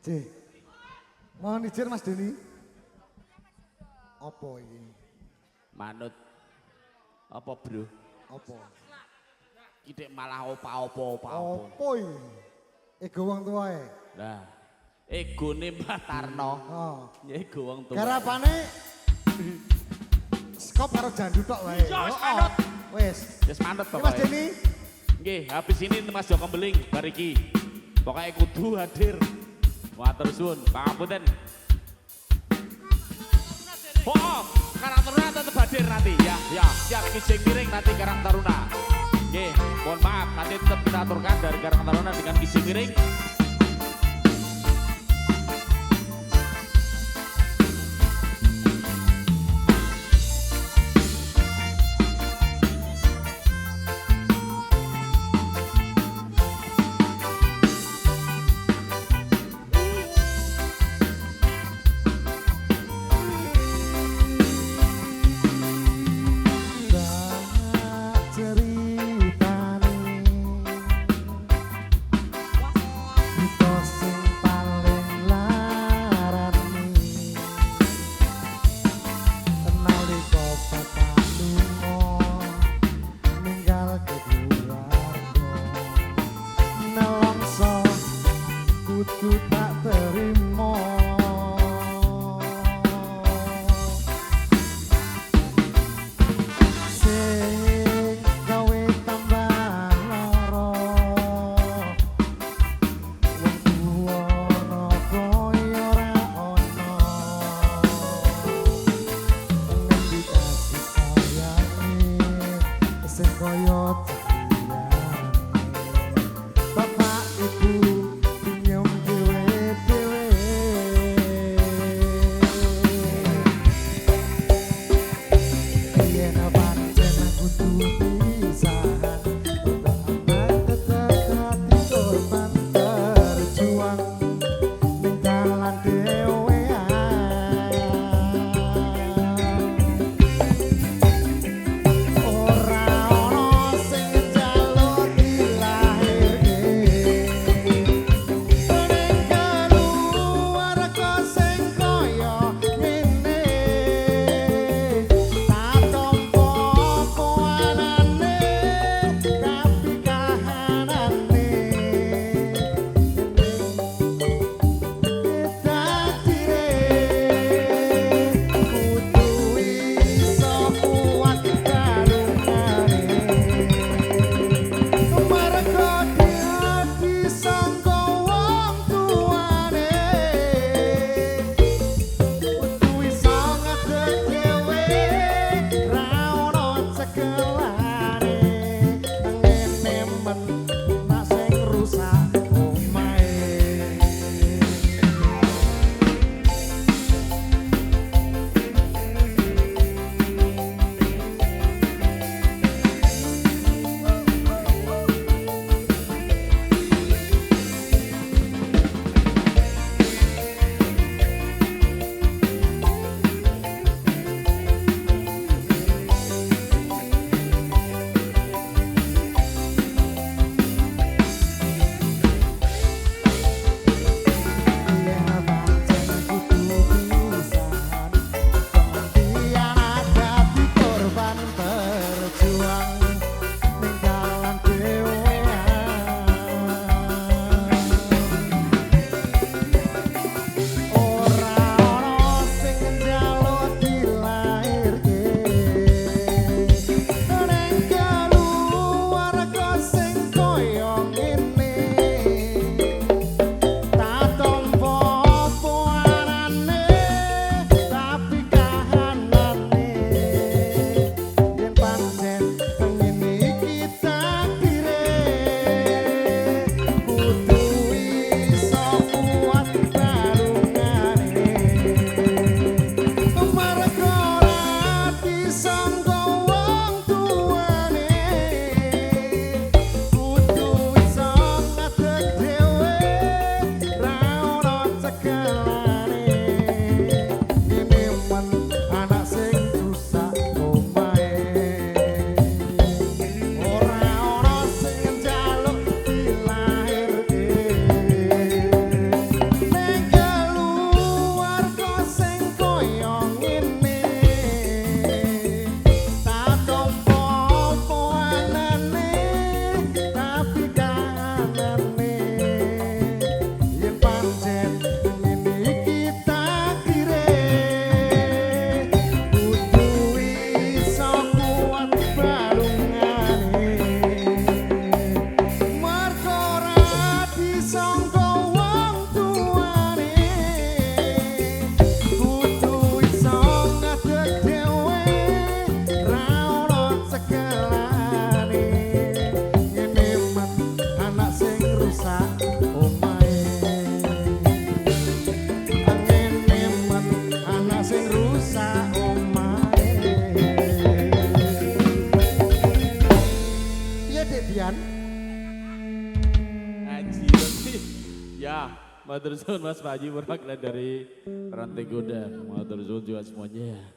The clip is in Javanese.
Cih. Mohon izin Mas Deni. Apa ini? Manut. Apa bro? Apa? Kidik malah opa-opa. Apa ini? Ego wong tua ya? Nah, egone Mbah Tarno. Oh. Ya ego wong tua. Garapane skop karo jandu tok wae. Manut. Wis. Wis manut Mas pokoknya. Deni. Nggih, habis ini Mas Joko Beling bar iki. Pokoknya kudu hadir. Matur suwun, pangapunten. Oh, Karang Taruna tetap hadir nanti ya. Ya, siap kising miring nanti Karang Taruna. Nggih, mohon maaf nanti tetap kita aturkan dari Karang Taruna dengan kising miring. Kudu tak terima. Sing gawe tambah lara. Wong tuwa ana kaya ora ana. Ngendi kasih sayange sing kaya bapak ibu nyong dhewe Matur suwun Mas Panji Perwakil dari Rantai Godang. Matur suwun juga semuanya.